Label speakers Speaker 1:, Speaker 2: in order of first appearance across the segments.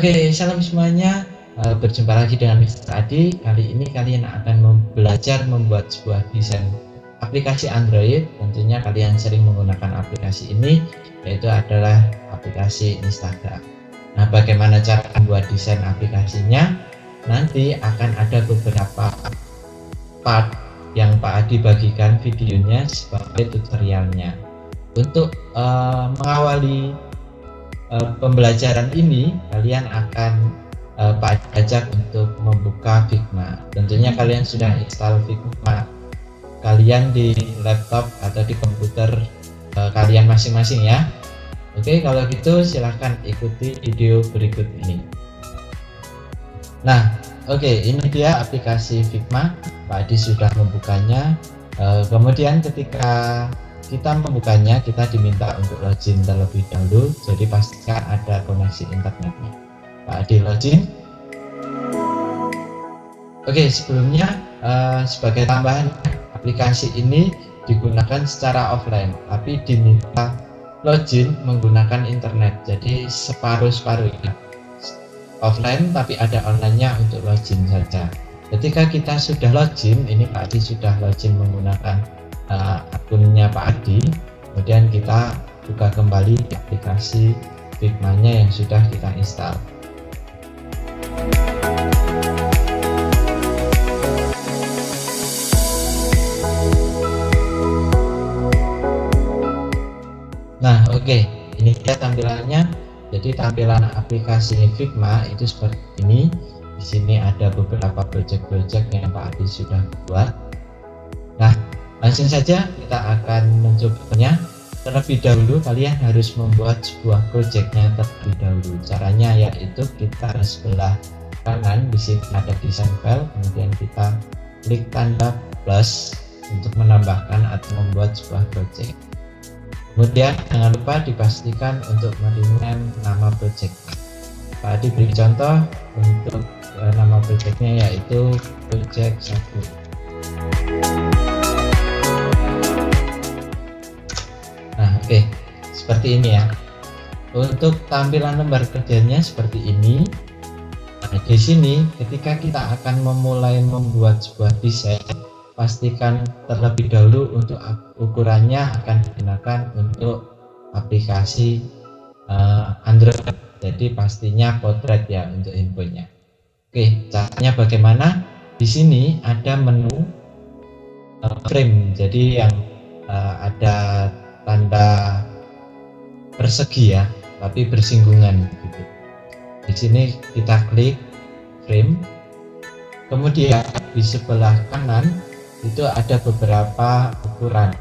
Speaker 1: Oke, salam semuanya. Berjumpa lagi dengan Mr. Adi. Kali ini kalian akan belajar membuat sebuah desain aplikasi Android. Tentunya kalian sering menggunakan aplikasi ini, yaitu adalah aplikasi Instagram. Nah, bagaimana cara membuat desain aplikasinya? Nanti akan ada beberapa part yang Pak Adi bagikan videonya sebagai tutorialnya. Untuk mengawali pembelajaran ini, kalian akan Pak ajak untuk membuka Figma. Tentunya kalian sudah install Figma kalian di laptop atau di komputer kalian masing-masing ya. Oke, kalau gitu silahkan ikuti video berikut ini. Nah, oke, ini dia aplikasi Figma. Pak Adi sudah membukanya. Kemudian ketika kita membukanya, kita diminta untuk login terlebih dahulu, jadi pastikan ada koneksi internetnya. Pak Adi login. Oke, sebelumnya sebagai tambahan, aplikasi ini digunakan secara offline, tapi diminta login menggunakan internet, jadi separuh-separuh ya. Offline tapi ada online-nya untuk login saja. Ketika kita sudah login, ini Pak Adi sudah login menggunakan akunnya Pak Adi, kemudian kita buka kembali aplikasi Figma-nya yang sudah kita install. Nah, oke, ini dia tampilannya. Jadi tampilan aplikasi Figma itu seperti ini. Di sini ada beberapa project-project yang Pak Adi sudah buat. Nah, langsung saja kita akan mencobanya. Terlebih dahulu kalian harus membuat sebuah projectnya terlebih dahulu. Caranya yaitu kita sebelah kanan di sini ada desain file, kemudian kita klik tanda plus untuk menambahkan atau membuat sebuah project. Kemudian jangan lupa dipastikan untuk merename nama project. Pak Adi beri contoh untuk nama projectnya yaitu project 1. Oke, seperti ini ya. Untuk tampilan lembar kerjanya seperti ini. Nah, di sini ketika kita akan memulai membuat sebuah desain, pastikan terlebih dahulu untuk ukurannya akan digunakan untuk aplikasi Android. Jadi pastinya portrait ya untuk infonya. Oke, caranya bagaimana? Di sini ada menu frame. Jadi yang ada tanda persegi ya, tapi bersinggungan gitu. Di sini kita klik frame, kemudian di sebelah kanan itu ada beberapa ukuran.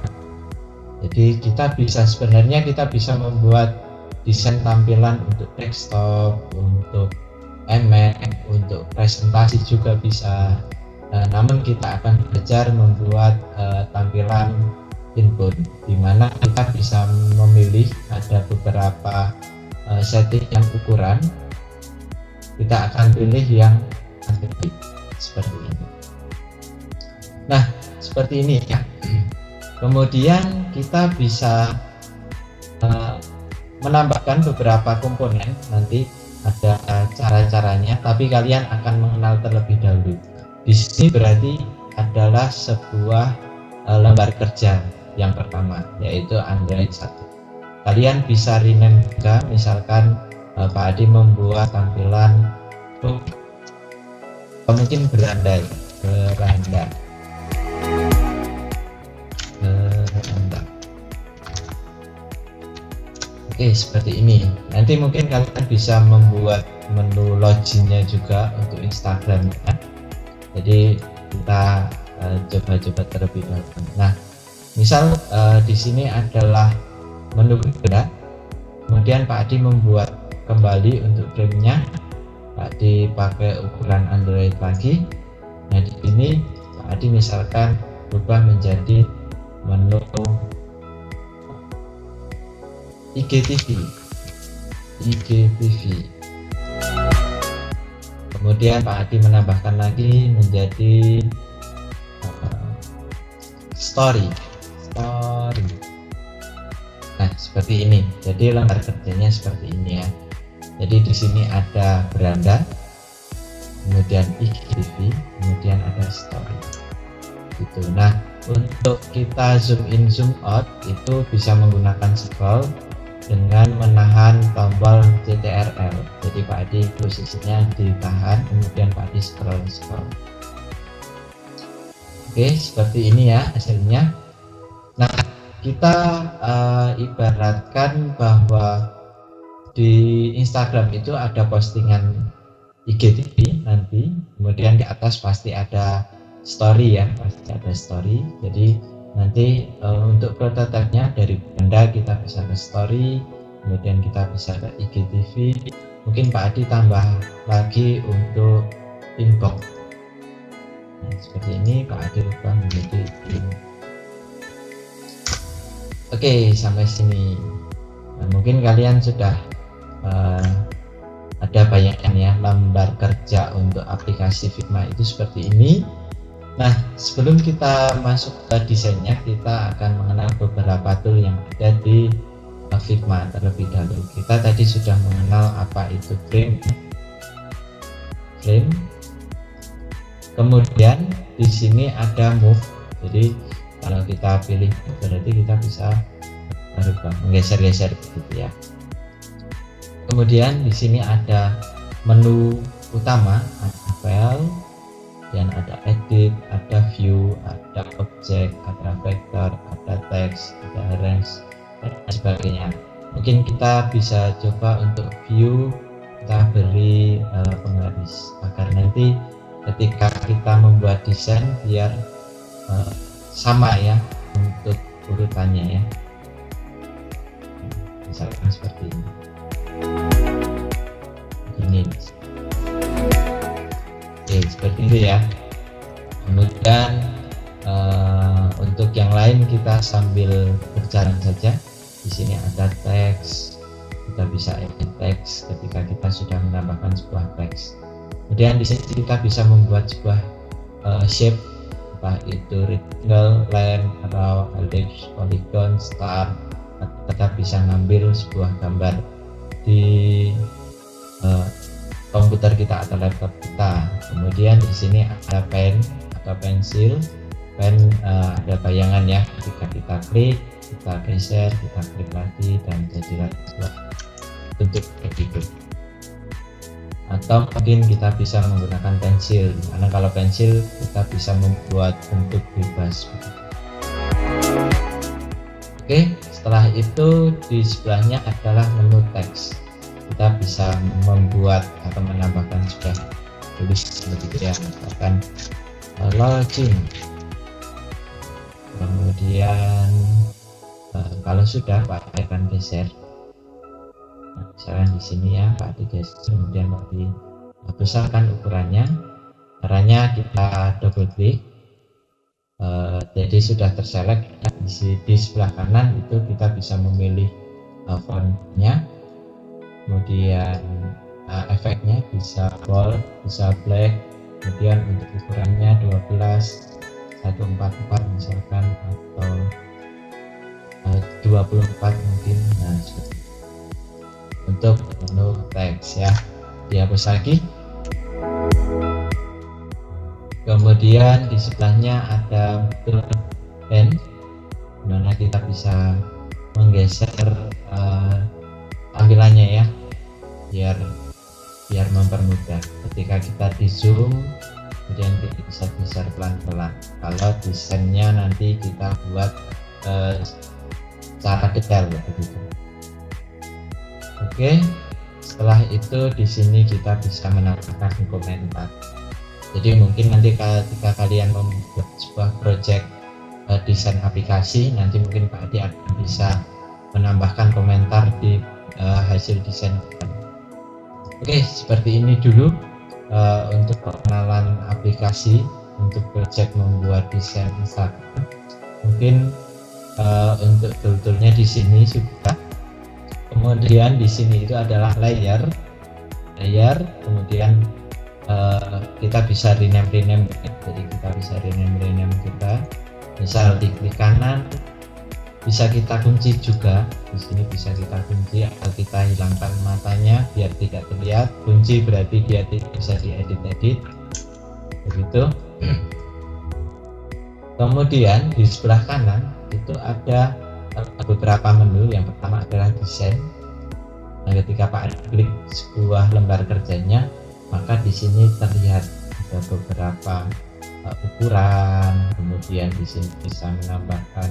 Speaker 1: Jadi sebenarnya kita bisa membuat desain tampilan untuk desktop, untuk Mac, untuk presentasi juga bisa. Namun kita akan belajar membuat tampilan input, di mana kita bisa memilih ada beberapa settingan ukuran. Kita akan pilih yang seperti ini. Nah, seperti ini ya. Kemudian kita bisa menambahkan beberapa komponen, nanti ada cara-caranya, tapi kalian akan mengenal terlebih dahulu. Di sini berarti adalah sebuah lembar kerja yang pertama, yaitu Android 1. Kalian bisa rename juga, misalkan Pak Adi membuat tampilan mungkin beranda. Oke, seperti ini. Nanti mungkin kalian bisa membuat menu loginnya juga untuk Instagram ya. Jadi kita coba-coba terlebih dahulu. Nah, misal di sini adalah menu bergerak, kemudian Pak Adi membuat kembali untuk frame-nya. Pak Adi pakai ukuran Android lagi. Nah, di sini Pak Adi misalkan berubah menjadi menu IGTV. Kemudian Pak Adi menambahkan lagi menjadi story. Nah, seperti ini. Jadi lembar kerjanya seperti ini ya. Jadi di sini ada beranda, kemudian IGTV, kemudian ada story gitu. Nah, untuk kita zoom in zoom out itu bisa menggunakan scroll dengan menahan tombol CTRL. Jadi Pak Adi posisinya ditahan, kemudian Pak Adi scroll. Oke, seperti ini ya hasilnya. Nah, kita ibaratkan bahwa di Instagram itu ada postingan IGTV nanti, kemudian di atas pasti ada story ya, pasti ada story. Jadi nanti untuk prototipenya dari benda kita bisa ke story, kemudian kita bisa ke IGTV. Mungkin Pak Adi tambah lagi untuk inbox. Nah, seperti ini Pak Adi rubah menjadi inbox. Oke, sampai sini. Nah, mungkin kalian sudah ada bayangan ya, lembar kerja untuk aplikasi Figma itu seperti ini. Nah, sebelum kita masuk ke desainnya, kita akan mengenal beberapa tool yang ada di Figma terlebih dahulu. Kita tadi sudah mengenal apa itu frame. Kemudian di sini ada move. Jadi kalau kita pilih berarti kita bisa menggeser-geser gitu ya. Kemudian di sini ada menu utama, ada file, dan ada edit, ada view, ada objek, ada vektor, ada teks, ada arrange, dan sebagainya. Mungkin kita bisa coba untuk view kita beri penggaris agar nanti ketika kita membuat desain biar sama ya untuk urutannya ya, misalkan seperti ini. Oke, seperti itu ya. Kemudian untuk yang lain kita sambil berjalan saja. Di sini ada teks, kita bisa edit teks ketika kita sudah menambahkan sebuah teks. Kemudian di sini kita bisa membuat sebuah shape, entah itu rectangle, line, arrow, ellipse, polygon, star. Kita bisa ngambil sebuah gambar di komputer kita atau laptop kita. Kemudian di sini ada pen atau pensil. Pen ada bayangan ya, ketika kita klik, kita geser, kita klik lagi dan jadilah sebuah bentuk begitu. Atau mungkin kita bisa menggunakan pensil, karena kalau pensil kita bisa membuat bentuk bebas. Oke, setelah itu di sebelahnya adalah menu teks. Kita bisa membuat atau menambahkan sebuah tulis begitu ya, misalkan login. Kemudian kalau sudah Pak akan geser. Nah, misalkan di sini ya Pak digeser, kemudian Pak dibesarkan ukurannya. Caranya kita double klik. Jadi sudah terselect di sebelah kanan itu kita bisa memilih fontnya. Kemudian efeknya bisa bold, bisa black, kemudian untuk ukurannya 12, 144 misalkan, atau 24 mungkin. Nah, seperti itu. Untuk menu teks ya, dihapus lagi. Kemudian di sebelahnya ada pen, dimana kita bisa menggeser tampilannya ya, biar mempermudah ketika kita di zoom, kemudian kita bisa geser pelan-pelan. Kalau desainnya nanti kita buat secara detail begitu. Oke, setelah itu di sini kita bisa menambahkan komentar. Jadi mungkin nanti ketika kalian membuat sebuah project desain aplikasi, nanti mungkin Pak Adi akan bisa menambahkan komentar di hasil desain. Oke, seperti ini dulu untuk pengenalan aplikasi untuk project membuat desain Instagram. Mungkin untuk tool-toolnya di sini sudah. Kemudian di sini itu adalah layer, kemudian kita bisa rename. Jadi kita bisa rename kita. Misal di klik kanan, bisa kita kunci juga. Di sini bisa kita kunci atau kita hilangkan matanya biar tidak terlihat. Kunci berarti dia tidak bisa diedit-edit, begitu. Kemudian di sebelah kanan itu ada beberapa menu. Yang pertama adalah desain. Nah, ketika Pak klik sebuah lembar kerjanya, maka di sini terlihat ada beberapa ukuran. Kemudian di sini bisa menambahkan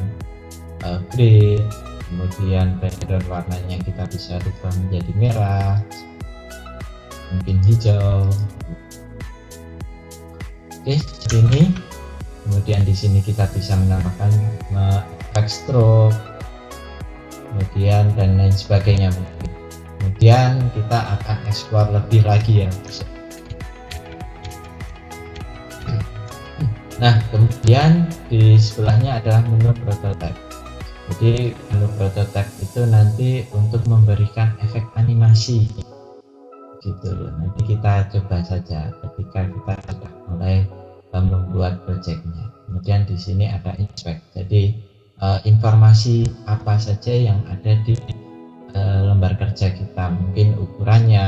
Speaker 1: grid, kemudian background warnanya kita bisa rubah menjadi merah, mungkin hijau. Oke, sini. Kemudian di sini kita bisa menambahkan efek stroke, kemudian dan lain sebagainya. Kemudian kita akan explore lebih lagi ya. Nah, kemudian di sebelahnya adalah menu prototype. Jadi menu prototype itu nanti untuk memberikan efek animasi gitu loh. Nanti kita coba saja ketika kita sudah mulai membuat projectnya. Kemudian di sini ada inspect. Jadi informasi apa saja yang ada di lembar kerja kita, mungkin ukurannya,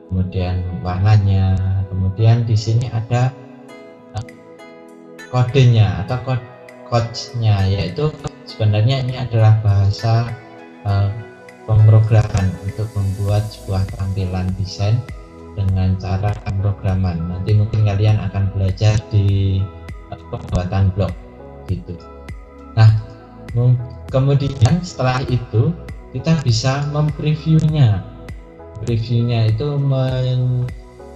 Speaker 1: kemudian warnanya, kemudian di sini ada kodenya atau code-nya, yaitu sebenarnya ini adalah bahasa pemrograman untuk membuat sebuah tampilan desain dengan cara pemrograman. Nanti mungkin kalian akan belajar di pembuatan blog gitu. Nah, kemudian setelah itu kita bisa mempreviewnya. Previewnya itu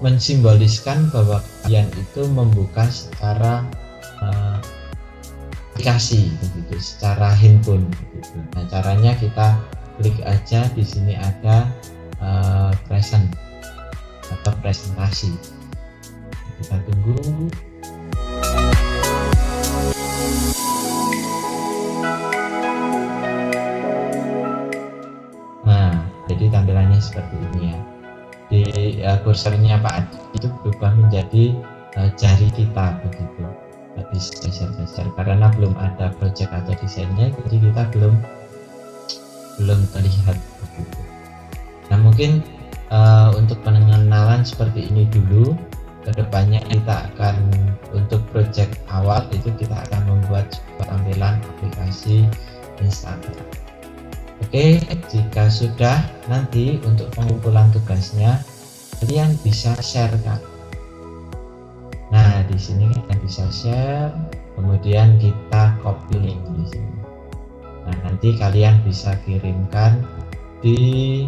Speaker 1: mensimboliskan bahwa kalian itu membuka secara aplikasi begitu, secara handphone begitu. Nah, caranya kita klik aja, di sini ada present atau presentasi. Kita tunggu. Nah, jadi tampilannya seperti ini ya. Di kursornya Pak Adi itu berubah menjadi jari kita begitu. Habis geser-geser karena belum ada project atau desainnya, jadi kita belum terlihat begitu. Nah, mungkin untuk pengenalan seperti ini dulu. Kedepannya kita akan untuk project awal itu kita akan membuat sebuah tampilan aplikasi Instagram. Oke, jika sudah, nanti untuk pengumpulan tugasnya kalian bisa share kan. Nah, di sini kita bisa share, kemudian kita copy link di sini. Nah, nanti kalian bisa kirimkan di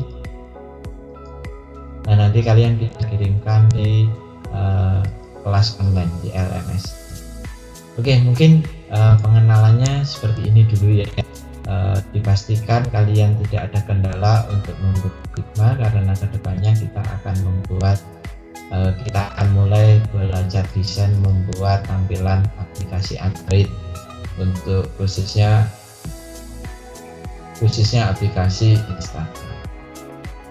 Speaker 1: kelas online di LMS. Oke, mungkin pengenalannya seperti ini dulu ya. Dipastikan kalian tidak ada kendala untuk membuat Figma, karena kedepannya kita akan mulai belajar desain membuat tampilan aplikasi Android untuk khususnya aplikasi Instagram.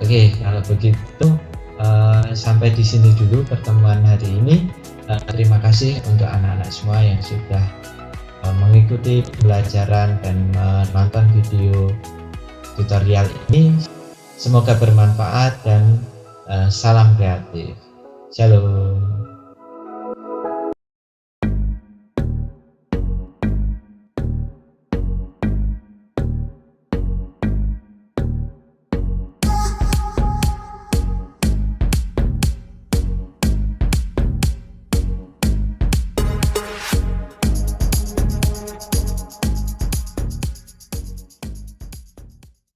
Speaker 1: Oke, kalau begitu sampai di sini dulu pertemuan hari ini. Terima kasih untuk anak-anak semua yang sudah mengikuti pembelajaran dan menonton video tutorial ini. Semoga bermanfaat dan salam kreatif. Shalom.